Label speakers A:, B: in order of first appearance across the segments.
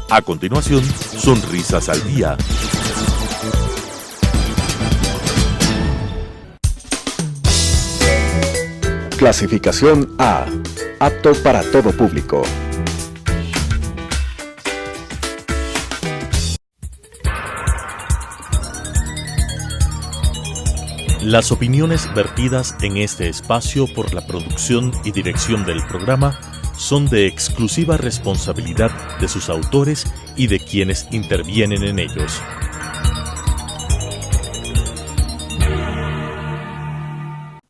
A: A continuación, Sonrisas al Día.
B: Clasificación A. Apto para todo público.
A: Las opiniones vertidas en este espacio por la producción y dirección del programa son de exclusiva responsabilidad de sus autores y de quienes intervienen en ellos.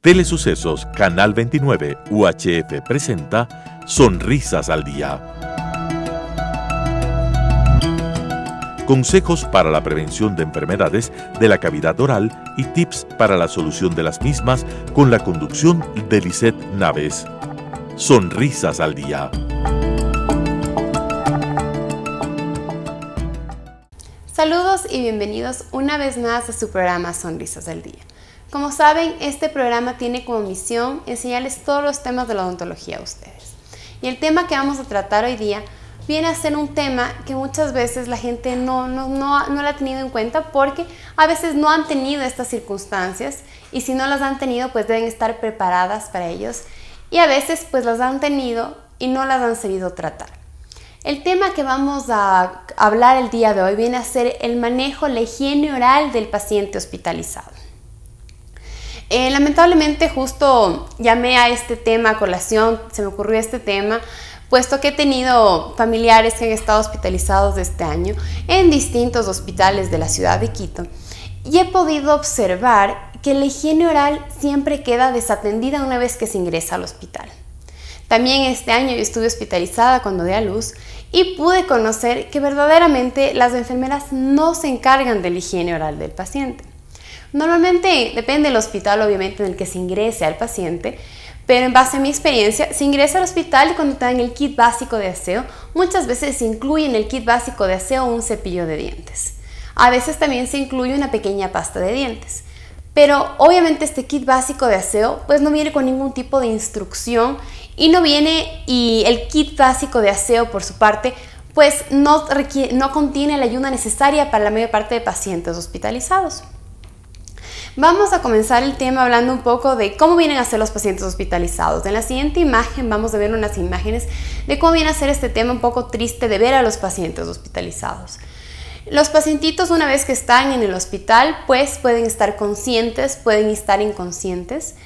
A: Telesucesos Canal 29 UHF presenta Sonrisas al Día. Consejos para la prevención de enfermedades de la cavidad oral y tips para la solución de las mismas con la conducción de Lisette Naves. Sonrisas al Día.
C: Saludos y bienvenidos una vez más a su programa Sonrisas al Día. Como saben, este programa tiene como misión enseñarles todos los temas de la odontología a ustedes. Y el tema que vamos a tratar hoy día viene a ser un tema que muchas veces la gente no lo ha tenido en cuenta porque a veces no han tenido estas circunstancias y si no las han tenido pues deben estar preparadas para ellos y a veces pues las han tenido y no las han sabido tratar. El tema que vamos a hablar el día de hoy viene a ser el manejo, la higiene oral del paciente hospitalizado. Lamentablemente justo llamé a este tema a colación, se me ocurrió este tema puesto que he tenido familiares que han estado hospitalizados este año en distintos hospitales de la ciudad de Quito y he podido observar que la higiene oral siempre queda desatendida una vez que se ingresa al hospital. También este año yo estuve hospitalizada cuando di a luz y pude conocer que verdaderamente las enfermeras no se encargan de la higiene oral del paciente. Normalmente depende del hospital obviamente en el que se ingrese al paciente, pero en base a mi experiencia, se ingresa al hospital y cuando te dan el kit básico de aseo, muchas veces se incluye en el kit básico de aseo un cepillo de dientes. A veces también se incluye una pequeña pasta de dientes. Pero obviamente este kit básico de aseo pues no viene con ningún tipo de instrucción y el kit básico de aseo por su parte pues no contiene la ayuda necesaria para la mayor parte de pacientes hospitalizados. Vamos a comenzar el tema hablando un poco de cómo vienen a ser los pacientes hospitalizados. En la siguiente imagen vamos a ver unas imágenes de cómo viene a ser este tema un poco triste de ver a los pacientes hospitalizados. Los pacientitos una vez que están en el hospital pues pueden estar conscientes, pueden estar inconscientes,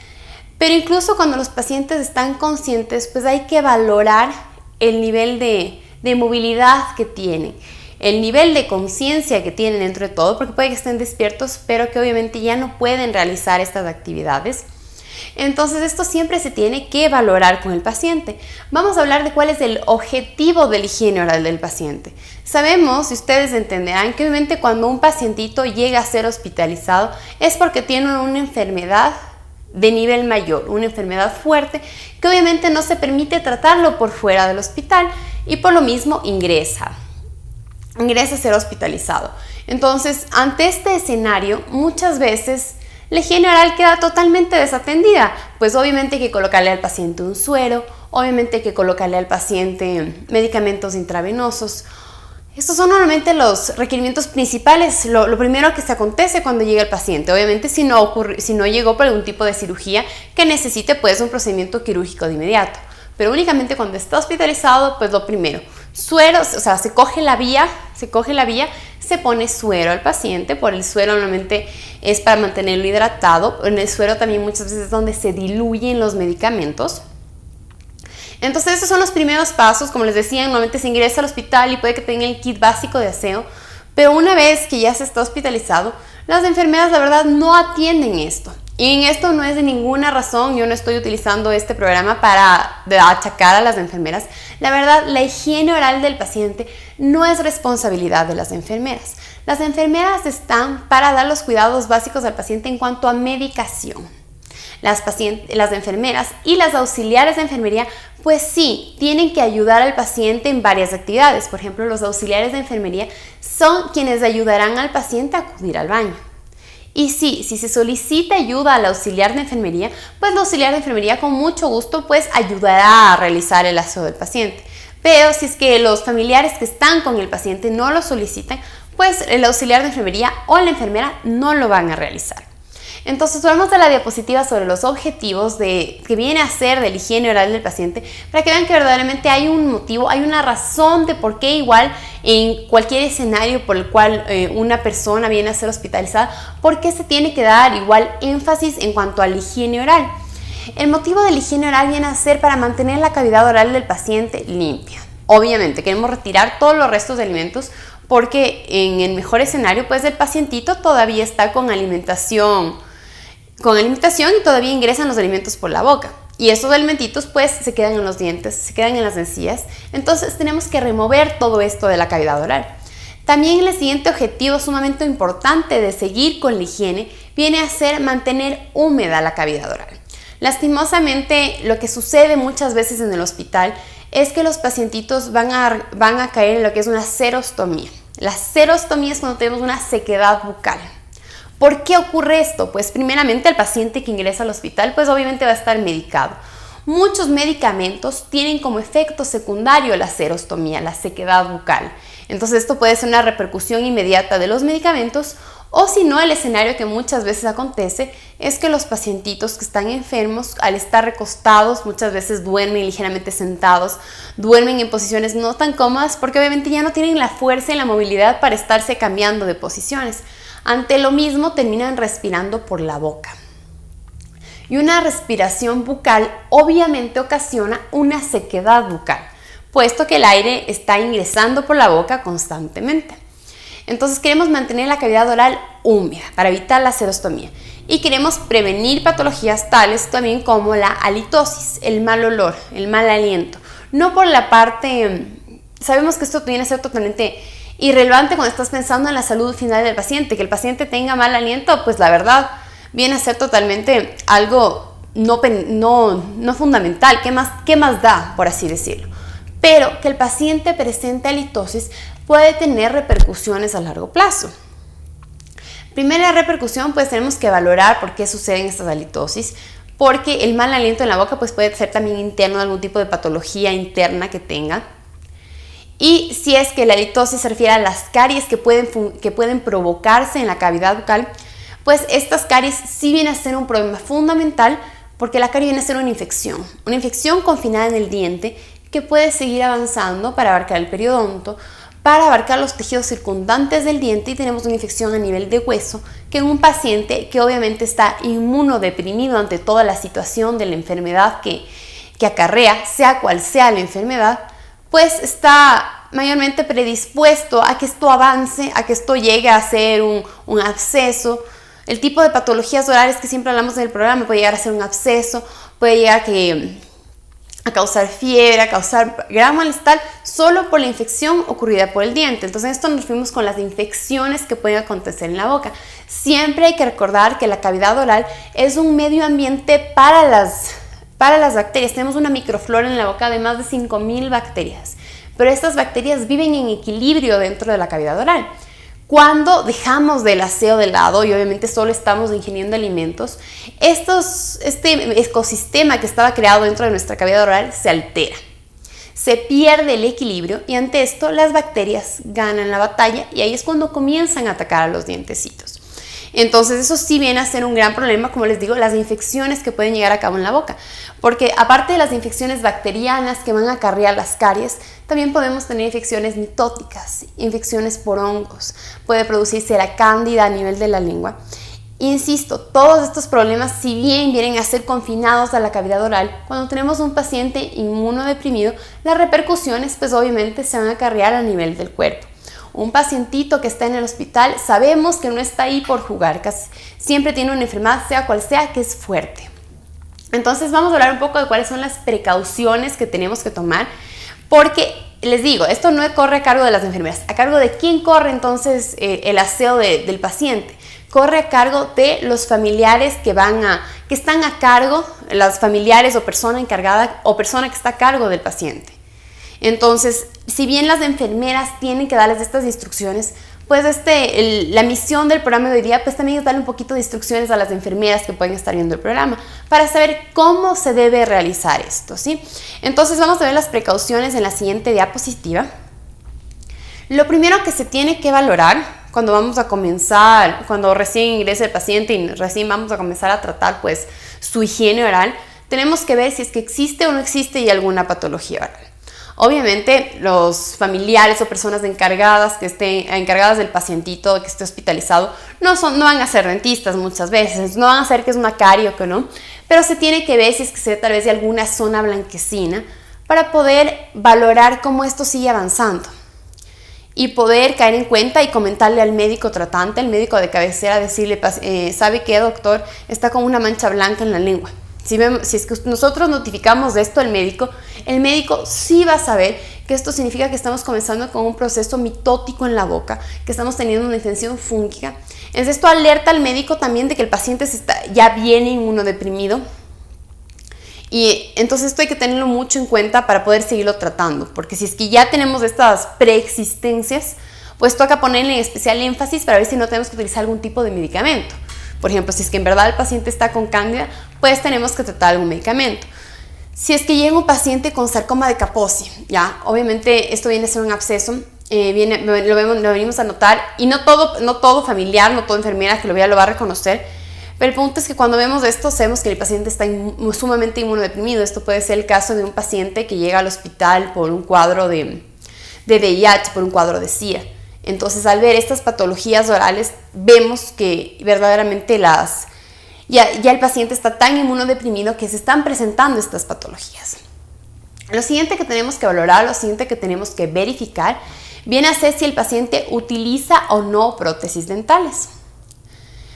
C: pero incluso cuando los pacientes están conscientes pues hay que valorar el nivel de movilidad que tienen. El nivel de conciencia que tienen dentro de todo, porque puede que estén despiertos, pero que obviamente ya no pueden realizar estas actividades. Entonces esto siempre se tiene que valorar con el paciente. Vamos a hablar de cuál es el objetivo de la higiene oral del paciente. Sabemos, y ustedes entenderán, que obviamente cuando un pacientito llega a ser hospitalizado es porque tiene una enfermedad de nivel mayor, una enfermedad fuerte, que obviamente no se permite tratarlo por fuera del hospital y por lo mismo ingresa a ser hospitalizado. Entonces, ante este escenario, muchas veces la higiene oral queda totalmente desatendida, pues obviamente hay que colocarle al paciente un suero, obviamente hay que colocarle al paciente medicamentos intravenosos. Estos son normalmente los requerimientos principales, lo primero que se acontece cuando llega el paciente. Obviamente si no llegó por algún tipo de cirugía que necesite pues un procedimiento quirúrgico de inmediato. Pero únicamente cuando está hospitalizado, pues lo primero, sueros, o sea, se coge la vía, se pone suero al paciente. Por el suero normalmente es para mantenerlo hidratado. En el suero también muchas veces es donde se diluyen los medicamentos. Entonces esos son los primeros pasos. Como les decía, normalmente se ingresa al hospital y puede que tenga el kit básico de aseo, pero una vez que ya se está hospitalizado, las enfermeras la verdad no atienden esto. Y en esto no es de ninguna razón, yo no estoy utilizando este programa para achacar a las enfermeras. La verdad, la higiene oral del paciente no es responsabilidad de las enfermeras. Las enfermeras están para dar los cuidados básicos al paciente en cuanto a medicación. Las enfermeras y las auxiliares de enfermería, pues sí, tienen que ayudar al paciente en varias actividades. Por ejemplo, los auxiliares de enfermería son quienes ayudarán al paciente a acudir al baño. Y sí, si se solicita ayuda al auxiliar de enfermería, pues el auxiliar de enfermería con mucho gusto pues ayudará a realizar el aseo del paciente. Pero si es que los familiares que están con el paciente no lo solicitan, pues el auxiliar de enfermería o la enfermera no lo van a realizar. Entonces vamos a la diapositiva sobre los objetivos que viene a ser de la higiene oral del paciente, para que vean que verdaderamente hay un motivo, hay una razón de por qué igual en cualquier escenario por el cual una persona viene a ser hospitalizada, por qué se tiene que dar igual énfasis en cuanto a la higiene oral. El motivo de la higiene oral viene a ser para mantener la cavidad oral del paciente limpia. Obviamente queremos retirar todos los restos de alimentos, porque en el mejor escenario pues el pacientito todavía está con alimentación y todavía ingresan los alimentos por la boca. Y esos alimentitos pues se quedan en los dientes, se quedan en las encías. Entonces tenemos que remover todo esto de la cavidad oral. También el siguiente objetivo sumamente importante de seguir con la higiene viene a ser mantener húmeda la cavidad oral. Lastimosamente, lo que sucede muchas veces en el hospital es que los pacientitos van a caer en lo que es una serostomía. La serostomía es cuando tenemos una sequedad bucal. ¿Por qué ocurre esto? Pues primeramente el paciente que ingresa al hospital pues obviamente va a estar medicado. Muchos medicamentos tienen como efecto secundario la serostomía, la sequedad bucal. Entonces esto puede ser una repercusión inmediata de los medicamentos, o si no, el escenario que muchas veces acontece es que los pacientitos que están enfermos, al estar recostados, muchas veces duermen ligeramente sentados, duermen en posiciones no tan cómodas porque obviamente ya no tienen la fuerza y la movilidad para estarse cambiando de posiciones. Ante lo mismo, terminan respirando por la boca. Y una respiración bucal obviamente ocasiona una sequedad bucal, puesto que el aire está ingresando por la boca constantemente. Entonces queremos mantener la cavidad oral húmeda para evitar la serostomía. Y queremos prevenir patologías tales también como la halitosis, el mal olor, el mal aliento. No por la parte, sabemos que esto viene a ser totalmente irrelevante cuando estás pensando en la salud final del paciente. Que el paciente tenga mal aliento, pues la verdad viene a ser totalmente algo no fundamental. ¿Qué más da, por así decirlo? Pero que el paciente presente halitosis puede tener repercusiones a largo plazo. Primera repercusión, pues tenemos que valorar por qué suceden estas halitosis, porque el mal aliento en la boca pues puede ser también interno de algún tipo de patología interna que tenga. Y si es que la halitosis se refiere a las caries que pueden provocarse en la cavidad bucal, pues estas caries sí vienen a ser un problema fundamental, porque la carie viene a ser una infección confinada en el diente que puede seguir avanzando para abarcar el periodonto, para abarcar los tejidos circundantes del diente, y tenemos una infección a nivel de hueso que en un paciente que obviamente está inmunodeprimido ante toda la situación de la enfermedad que acarrea, sea cual sea la enfermedad, pues está mayormente predispuesto a que esto avance, a que esto llegue a ser un absceso. El tipo de patologías orales que siempre hablamos en el programa puede llegar a ser un absceso, puede llegar a causar fiebre, a causar gran malestar solo por la infección ocurrida por el diente. Entonces esto nos fuimos con las infecciones que pueden acontecer en la boca. Siempre hay que recordar que la cavidad oral es un medio ambiente para las bacterias. Tenemos una microflora en la boca de más de 5.000 bacterias, pero estas bacterias viven en equilibrio dentro de la cavidad oral. Cuando dejamos del aseo de lado y obviamente solo estamos ingiriendo alimentos, este ecosistema que estaba creado dentro de nuestra cavidad oral se altera. Se pierde el equilibrio y ante esto las bacterias ganan la batalla, y ahí es cuando comienzan a atacar a los dientecitos. Entonces eso sí viene a ser un gran problema, como les digo, las infecciones que pueden llegar a cabo en la boca, porque aparte de las infecciones bacterianas que van a acarrear las caries, también podemos tener infecciones mitóticas, infecciones por hongos, puede producirse la cándida a nivel de la lengua. Insisto, todos estos problemas, si bien vienen a ser confinados a la cavidad oral, cuando tenemos un paciente inmunodeprimido, las repercusiones pues obviamente se van a acarrear a nivel del cuerpo. Un pacientito que está en el hospital, sabemos que no está ahí por jugar, casi siempre tiene una enfermedad, sea cual sea, que es fuerte. Entonces vamos a hablar un poco de cuáles son las precauciones que tenemos que tomar, porque les digo, esto no corre a cargo de las enfermeras. ¿A cargo de quién corre entonces el aseo del paciente? Corre a cargo de los familiares que están a cargo, las familiares o persona encargada o persona que está a cargo del paciente. Entonces, si bien las enfermeras tienen que darles estas instrucciones, pues la misión del programa de hoy día pues también es darle un poquito de instrucciones a las enfermeras que pueden estar viendo el programa para saber cómo se debe realizar esto, ¿sí? Entonces vamos a ver las precauciones en la siguiente diapositiva. Lo primero que se tiene que valorar cuando vamos a comenzar, cuando recién ingresa el paciente y recién vamos a comenzar a tratar pues su higiene oral, tenemos que ver si es que existe o no existe ya alguna patología oral. Obviamente los familiares o personas encargadas que estén encargadas del pacientito que esté hospitalizado no van a ser dentistas muchas veces, no van a saber que es una carie o que no, pero se tiene que ver si es que se ve tal vez de alguna zona blanquecina para poder valorar cómo esto sigue avanzando y poder caer en cuenta y comentarle al médico tratante, al médico de cabecera, decirle, ¿sabe qué, doctor? Está con una mancha blanca en la lengua. Si es que nosotros notificamos de esto al médico, el médico sí va a saber que esto significa que estamos comenzando con un proceso mitótico en la boca, que estamos teniendo una infección fúngica. Entonces esto alerta al médico también de que el paciente ya viene inmunodeprimido. Y entonces esto hay que tenerlo mucho en cuenta para poder seguirlo tratando, porque si es que ya tenemos estas preexistencias, pues toca ponerle especial énfasis para ver si no tenemos que utilizar algún tipo de medicamento. Por ejemplo, si es que en verdad el paciente está con cándida, pues tenemos que tratar algún medicamento. Si es que llega un paciente con sarcoma de Kaposi, ya, obviamente esto viene a ser un absceso, lo venimos a notar, y no todo familiar, no toda enfermera que lo vea lo va a reconocer, pero el punto es que cuando vemos esto, sabemos que el paciente está sumamente inmunodeprimido. Esto puede ser el caso de un paciente que llega al hospital por un cuadro de VIH, por un cuadro de SIDA. Entonces, al ver estas patologías orales, vemos que verdaderamente ya el paciente está tan inmunodeprimido que se están presentando estas patologías. Lo siguiente que tenemos que valorar, lo siguiente que tenemos que verificar, viene a ser si el paciente utiliza o no prótesis dentales.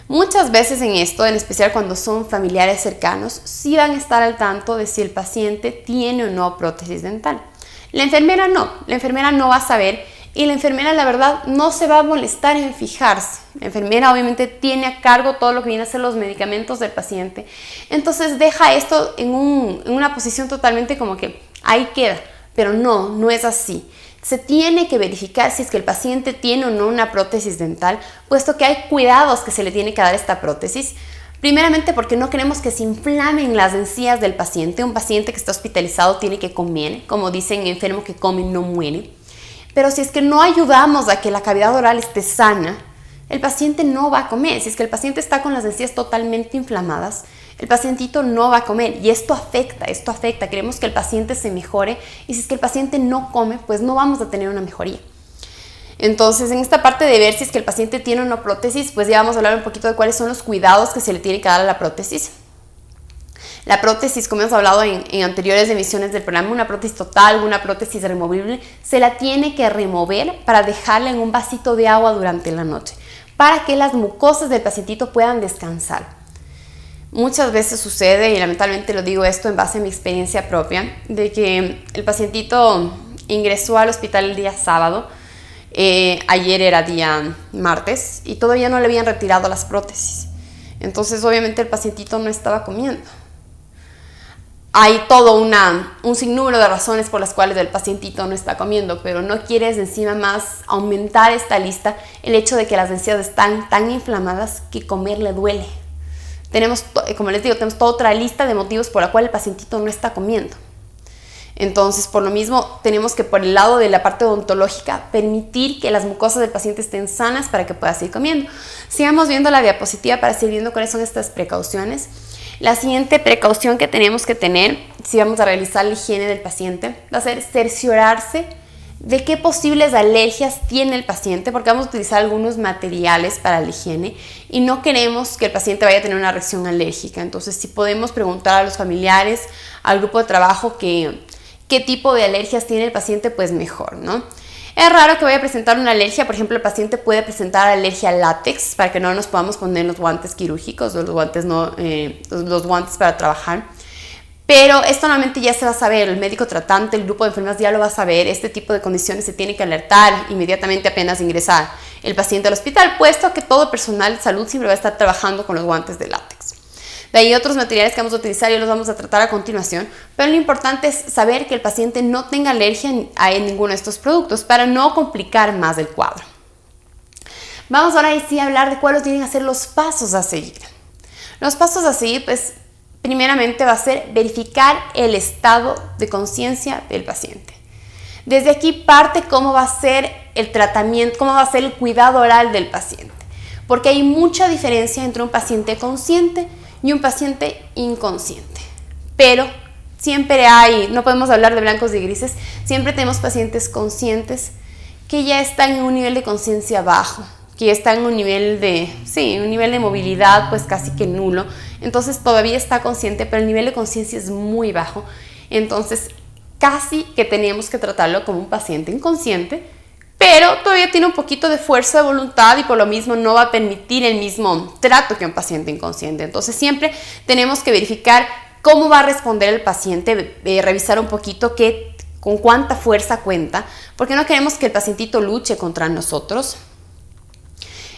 C: Muchas veces en esto, en especial cuando son familiares cercanos, sí van a estar al tanto de si el paciente tiene o no prótesis dental. La enfermera no va a saber, y la enfermera la verdad no se va a molestar en fijarse. La enfermera obviamente tiene a cargo todo lo que viene a ser los medicamentos del paciente, entonces deja esto en una posición totalmente como que ahí queda, pero no es así. Se tiene que verificar si es que el paciente tiene o no una prótesis dental, puesto que hay cuidados que se le tiene que dar a esta prótesis. Primeramente porque no queremos que se inflamen las encías del paciente. Un paciente que está hospitalizado tiene que comer, como dicen, enfermo que come no muere. Pero si es que no ayudamos a que la cavidad oral esté sana, el paciente no va a comer. Si es que el paciente está con las encías totalmente inflamadas, el pacientito no va a comer, y esto afecta. Queremos que el paciente se mejore, y si es que el paciente no come, pues no vamos a tener una mejoría. Entonces, en esta parte de ver si es que el paciente tiene una prótesis, pues ya vamos a hablar un poquito de cuáles son los cuidados que se le tiene que dar a la prótesis. La prótesis, como hemos hablado en anteriores emisiones del programa, una prótesis total, una prótesis removible, se la tiene que remover para dejarla en un vasito de agua durante la noche, para que las mucosas del pacientito puedan descansar. Muchas veces sucede, y lamentablemente lo digo esto en base a mi experiencia propia, de que el pacientito ingresó al hospital el día sábado, ayer era día martes, y todavía no le habían retirado las prótesis. Entonces obviamente el pacientito no estaba comiendo. Hay todo un sinnúmero de razones por las cuales el pacientito no está comiendo, pero no quieres encima más aumentar esta lista el hecho de que las encías están tan inflamadas que comer le duele. Como les digo, tenemos toda otra lista de motivos por la cual el pacientito no está comiendo. Entonces, por lo mismo, tenemos que, por el lado de la parte odontológica, permitir que las mucosas del paciente estén sanas para que pueda seguir comiendo. Sigamos viendo la diapositiva para seguir viendo cuáles son estas precauciones. La siguiente precaución que tenemos que tener, si vamos a realizar la higiene del paciente, va a ser cerciorarse de qué posibles alergias tiene el paciente, porque vamos a utilizar algunos materiales para la higiene y no queremos que el paciente vaya a tener una reacción alérgica. Entonces, si podemos preguntar a los familiares, al grupo de trabajo qué tipo de alergias tiene el paciente, pues mejor, ¿no? Es raro que vaya a presentar una alergia. Por ejemplo, el paciente puede presentar alergia al látex, para que no nos podamos poner los guantes quirúrgicos o los guantes para trabajar. Pero esto normalmente ya se va a saber, el médico tratante, el grupo de enfermeras ya lo va a saber. Este tipo de condiciones se tiene que alertar inmediatamente apenas ingresar el paciente al hospital, puesto que todo personal de salud siempre va a estar trabajando con los guantes de látex. De ahí otros materiales que vamos a utilizar y los vamos a tratar a continuación, pero lo importante es saber que el paciente no tenga alergia a ninguno de estos productos para no complicar más el cuadro. Vamos ahora sí a hablar de cuáles tienen que ser los pasos a seguir. Los pasos a seguir, pues, primeramente va a ser verificar el estado de conciencia del paciente. Desde aquí parte cómo va a ser el tratamiento, cómo va a ser el cuidado oral del paciente. Porque hay mucha diferencia entre un paciente consciente y un paciente inconsciente. Pero siempre hay, no podemos hablar de blancos y grises, siempre tenemos pacientes conscientes que ya están en un nivel de conciencia bajo, que ya están en un nivel de movilidad pues casi que nulo. Entonces todavía está consciente, pero el nivel de conciencia es muy bajo. Entonces casi que teníamos que tratarlo como un paciente inconsciente, pero todavía tiene un poquito de fuerza de voluntad y por lo mismo no va a permitir el mismo trato que un paciente inconsciente. Entonces siempre tenemos que verificar cómo va a responder el paciente, revisar un poquito con cuánta fuerza cuenta, porque no queremos que el pacientito luche contra nosotros.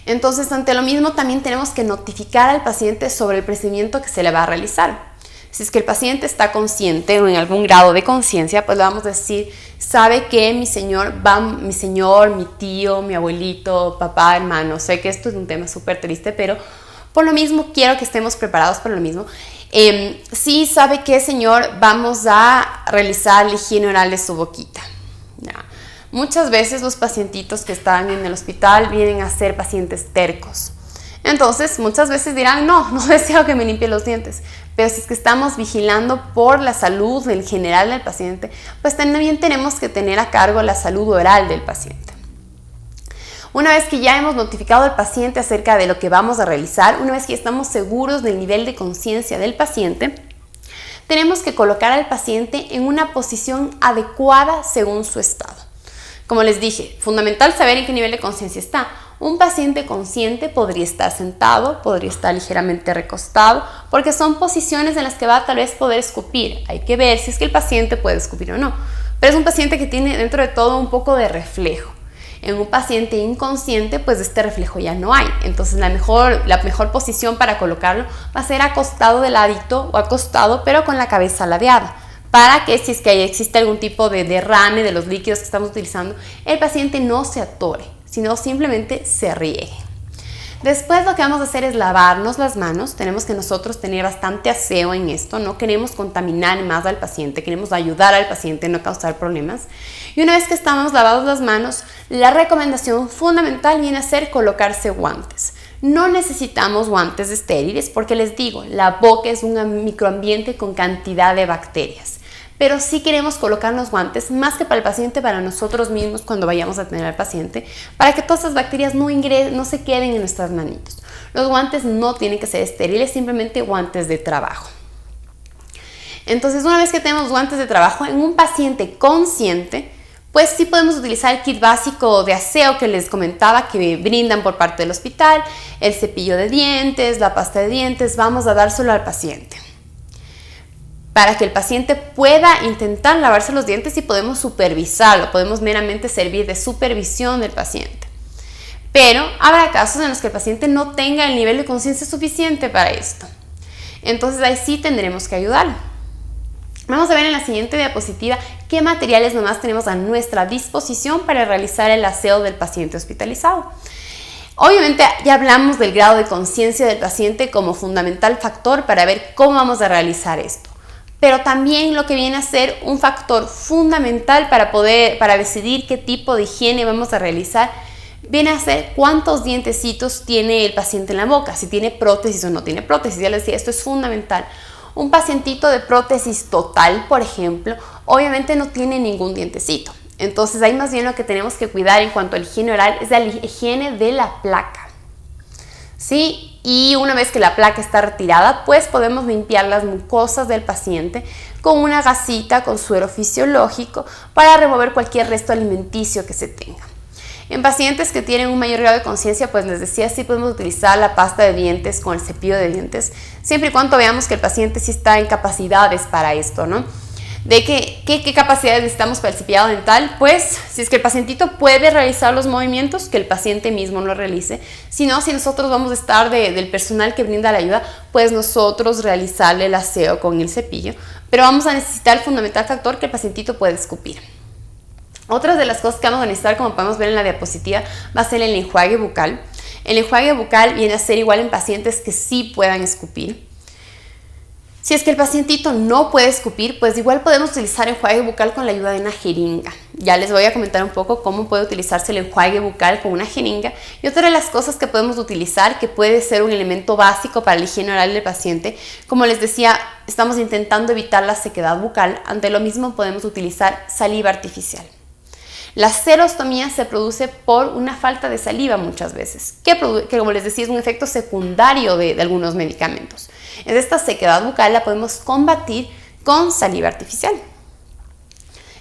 C: Entonces, ante lo mismo, también tenemos que notificar al paciente sobre el procedimiento que se le va a realizar. Si es que el paciente está consciente o en algún grado de conciencia, pues le vamos a decir, sabe que mi señor, mi tío, mi abuelito, papá, hermano, sé que esto es un tema súper triste, pero por lo mismo quiero que estemos preparados para lo mismo. Sí, sabe que, señor, vamos a realizar la higiene oral de su boquita. Ya. Muchas veces los pacientitos que están en el hospital vienen a ser pacientes tercos. Entonces, muchas veces dirán, no deseo que me limpie los dientes. Pero si es que estamos vigilando por la salud en general del paciente, pues también tenemos que tener a cargo la salud oral del paciente. Una vez que ya hemos notificado al paciente acerca de lo que vamos a realizar, una vez que estamos seguros del nivel de conciencia del paciente, tenemos que colocar al paciente en una posición adecuada según su estado. Como les dije, fundamental saber en qué nivel de conciencia está. Un paciente consciente podría estar sentado, podría estar ligeramente recostado, porque son posiciones en las que va a tal vez poder escupir. Hay que ver si es que el paciente puede escupir o no. Pero es un paciente que tiene dentro de todo un poco de reflejo. En un paciente inconsciente, pues este reflejo ya no hay. Entonces la mejor posición para colocarlo va a ser acostado de ladito o acostado, pero con la cabeza ladeada. Para que si es que existe algún tipo de derrame de los líquidos que estamos utilizando, el paciente no se atore, sino simplemente se riegue. Después lo que vamos a hacer es lavarnos las manos. Tenemos que nosotros tener bastante aseo en esto. No queremos contaminar más al paciente, queremos ayudar al paciente, no causar problemas. Y una vez que estamos lavados las manos, la recomendación fundamental viene a ser colocarse guantes. No necesitamos guantes estériles porque les digo, la boca es un microambiente con cantidad de bacterias. Pero sí queremos colocarnos guantes, más que para el paciente, para nosotros mismos cuando vayamos a tener al paciente, para que todas esas bacterias no se queden en nuestras manitos. Los guantes no tienen que ser estériles, simplemente guantes de trabajo. Entonces, una vez que tenemos guantes de trabajo, en un paciente consciente, pues sí podemos utilizar el kit básico de aseo que les comentaba que brindan por parte del hospital, el cepillo de dientes, la pasta de dientes, vamos a dárselo al paciente. Para que el paciente pueda intentar lavarse los dientes y podemos supervisarlo, podemos meramente servir de supervisión del paciente. Pero habrá casos en los que el paciente no tenga el nivel de conciencia suficiente para esto. Entonces ahí sí tendremos que ayudarlo. Vamos a ver en la siguiente diapositiva qué materiales nomás tenemos a nuestra disposición para realizar el aseo del paciente hospitalizado. Obviamente ya hablamos del grado de conciencia del paciente como fundamental factor para ver cómo vamos a realizar esto. Pero también lo que viene a ser un factor fundamental para decidir qué tipo de higiene vamos a realizar, viene a ser cuántos dientecitos tiene el paciente en la boca, si tiene prótesis o no tiene prótesis. Ya les decía, esto es fundamental. Un pacientito de prótesis total, por ejemplo, obviamente no tiene ningún dientecito. Entonces ahí más bien lo que tenemos que cuidar en cuanto a la higiene oral es la higiene de la placa. ¿Sí? Y una vez que la placa está retirada, pues podemos limpiar las mucosas del paciente con una gasita con suero fisiológico para remover cualquier resto alimenticio que se tenga. En pacientes que tienen un mayor grado de conciencia, pues les decía, sí podemos utilizar la pasta de dientes con el cepillo de dientes, siempre y cuando veamos que el paciente sí está en capacidades para esto, ¿no? ¿De qué capacidades necesitamos para el cepillado dental? Pues, si es que el pacientito puede realizar los movimientos, que el paciente mismo lo realice. Si no, si nosotros vamos a estar del personal que brinda la ayuda, pues nosotros realizarle el aseo con el cepillo. Pero vamos a necesitar el fundamental factor que el pacientito puede escupir. Otras de las cosas que vamos a necesitar, como podemos ver en la diapositiva, va a ser el enjuague bucal. El enjuague bucal viene a ser igual en pacientes que sí puedan escupir. Si es que el pacientito no puede escupir, pues igual podemos utilizar enjuague bucal con la ayuda de una jeringa. Ya les voy a comentar un poco cómo puede utilizarse el enjuague bucal con una jeringa. Y otra de las cosas que podemos utilizar, que puede ser un elemento básico para la higiene oral del paciente, como les decía, estamos intentando evitar la sequedad bucal. Ante lo mismo podemos utilizar saliva artificial. La serostomía se produce por una falta de saliva muchas veces, que como les decía es un efecto secundario de algunos medicamentos. Esta sequedad bucal la podemos combatir con saliva artificial.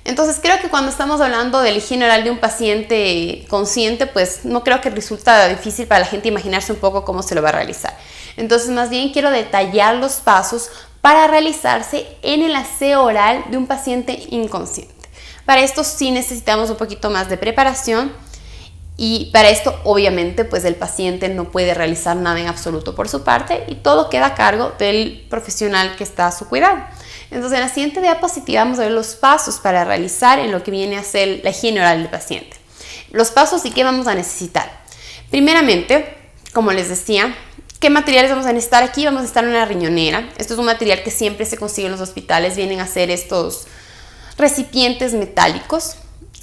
C: Entonces creo que cuando estamos hablando de la higiene oral de un paciente consciente, pues no creo que resulta difícil para la gente imaginarse un poco cómo se lo va a realizar. Entonces más bien quiero detallar los pasos para realizarse en el aseo oral de un paciente inconsciente. Para esto sí necesitamos un poquito más de preparación y para esto obviamente pues el paciente no puede realizar nada en absoluto por su parte y todo queda a cargo del profesional que está a su cuidado. Entonces en la siguiente diapositiva vamos a ver los pasos para realizar en lo que viene a ser la higiene oral del paciente. Los pasos y qué vamos a necesitar. Primeramente, como les decía, ¿qué materiales vamos a necesitar aquí? Vamos a necesitar una riñonera. Esto es un material que siempre se consigue en los hospitales, vienen a ser estos recipientes metálicos.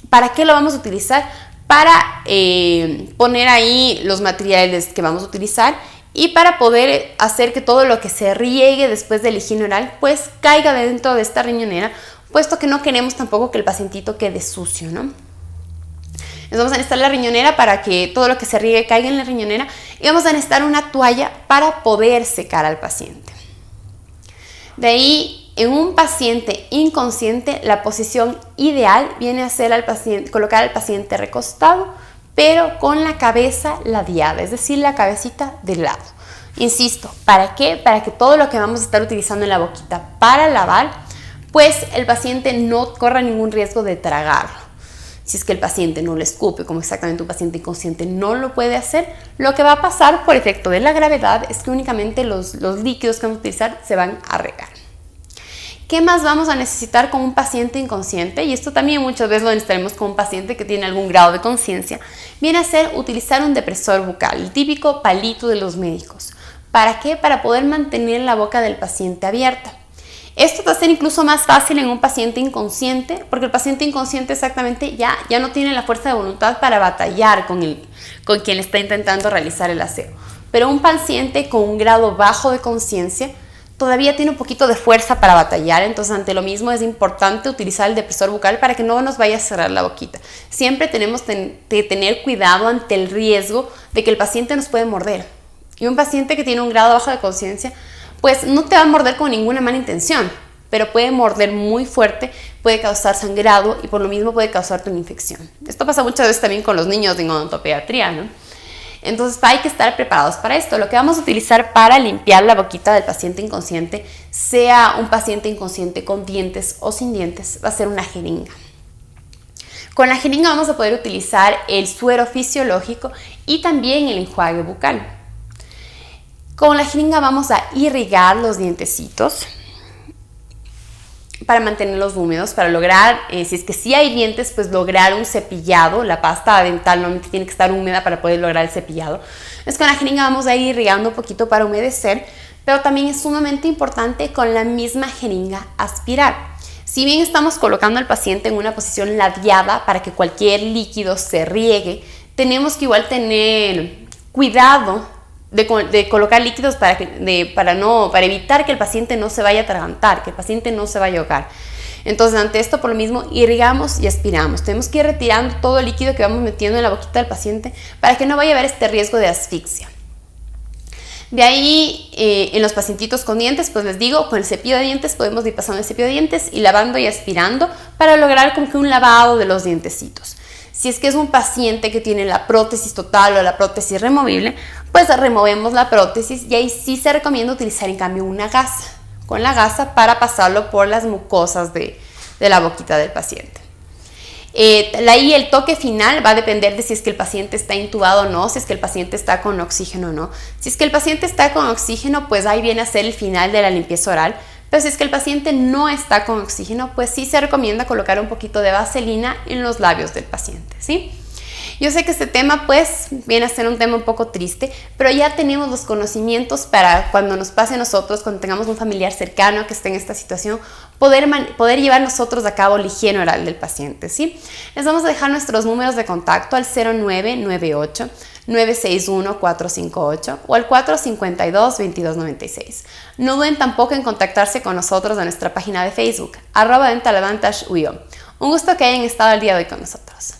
C: ¿Para qué lo vamos a utilizar? Para poner ahí los materiales que vamos a utilizar y para poder hacer que todo lo que se riegue después de la higiene oral pues caiga dentro de esta riñonera, puesto que no queremos tampoco que el pacientito quede sucio, ¿no? Entonces vamos a necesitar la riñonera para que todo lo que se riegue caiga en la riñonera y vamos a necesitar una toalla para poder secar al paciente. De ahí, en un paciente inconsciente, la posición ideal viene a ser colocar al paciente recostado, pero con la cabeza ladeada, es decir, la cabecita de lado. Insisto, ¿para qué? Para que todo lo que vamos a estar utilizando en la boquita para lavar, pues el paciente no corra ningún riesgo de tragarlo. Si es que el paciente no lo escupe, como exactamente un paciente inconsciente no lo puede hacer, lo que va a pasar por efecto de la gravedad es que únicamente los líquidos que vamos a utilizar se van a regar. ¿Qué más vamos a necesitar con un paciente inconsciente? Y esto también muchas veces lo necesitaremos con un paciente que tiene algún grado de conciencia. Viene a ser utilizar un depresor bucal, el típico palito de los médicos. ¿Para qué? Para poder mantener la boca del paciente abierta. Esto va a ser incluso más fácil en un paciente inconsciente, porque el paciente inconsciente exactamente ya no tiene la fuerza de voluntad para batallar con quien le está intentando realizar el aseo. Pero un paciente con un grado bajo de conciencia todavía tiene un poquito de fuerza para batallar, entonces ante lo mismo es importante utilizar el depresor bucal para que no nos vaya a cerrar la boquita. Siempre tenemos que tener cuidado ante el riesgo de que el paciente nos puede morder. Y un paciente que tiene un grado bajo de conciencia, pues no te va a morder con ninguna mala intención, pero puede morder muy fuerte, puede causar sangrado y por lo mismo puede causarte una infección. Esto pasa muchas veces también con los niños en odontopediatría, ¿no? Entonces hay que estar preparados para esto. Lo que vamos a utilizar para limpiar la boquita del paciente inconsciente, sea un paciente inconsciente con dientes o sin dientes, va a ser una jeringa. Con la jeringa vamos a poder utilizar el suero fisiológico y también el enjuague bucal. Con la jeringa vamos a irrigar los dientecitos para mantenerlos húmedos, para lograr, si es que sí hay dientes, pues lograr un cepillado. La pasta dental normalmente tiene que estar húmeda para poder lograr el cepillado. Entonces con la jeringa vamos a ir irrigando un poquito para humedecer, pero también es sumamente importante con la misma jeringa aspirar. Si bien estamos colocando al paciente en una posición ladeada para que cualquier líquido se riegue, tenemos que igual tener cuidado de colocar líquidos para evitar que el paciente no se vaya a atragantar, que el paciente no se vaya a ahogar. Entonces, ante esto, por lo mismo, irrigamos y aspiramos. Tenemos que ir retirando todo el líquido que vamos metiendo en la boquita del paciente para que no vaya a haber este riesgo de asfixia. De ahí, en los pacientitos con dientes, pues les digo, con el cepillo de dientes podemos ir pasando el cepillo de dientes y lavando y aspirando para lograr como que un lavado de los dientecitos. Si es que es un paciente que tiene la prótesis total o la prótesis removible, pues removemos la prótesis y ahí sí se recomienda utilizar en cambio una gasa, con la gasa para pasarlo por las mucosas de la boquita del paciente. Ahí el toque final va a depender de si es que el paciente está intubado o no, si es que el paciente está con oxígeno o no. Si es que el paciente está con oxígeno, pues ahí viene a ser el final de la limpieza oral. Pero si es que el paciente no está con oxígeno, pues sí se recomienda colocar un poquito de vaselina en los labios del paciente, ¿sí? Yo sé que este tema pues viene a ser un tema un poco triste, pero ya tenemos los conocimientos para cuando nos pase a nosotros, cuando tengamos un familiar cercano que esté en esta situación, poder llevar nosotros a cabo la higiene oral del paciente, ¿sí? Les vamos a dejar nuestros números de contacto al 0998 961-458 o al 452-2296. No duden tampoco en contactarse con nosotros en nuestra página de Facebook, @DentalAdvantage-UIO. Un gusto que hayan estado el día de hoy con nosotros.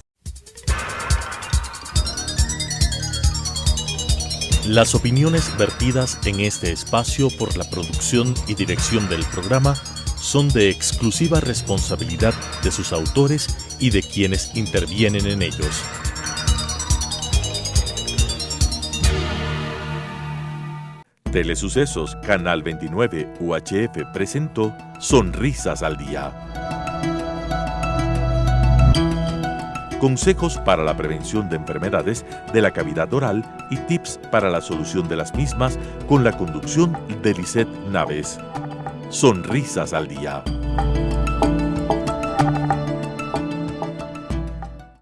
A: Las opiniones vertidas en este espacio por la producción y dirección del programa son de exclusiva responsabilidad de sus autores y de quienes intervienen en ellos. Telesucesos Canal 29 UHF presentó Sonrisas al Día. Consejos para la prevención de enfermedades de la cavidad oral y tips para la solución de las mismas con la conducción de Lisette Naves. Sonrisas al Día.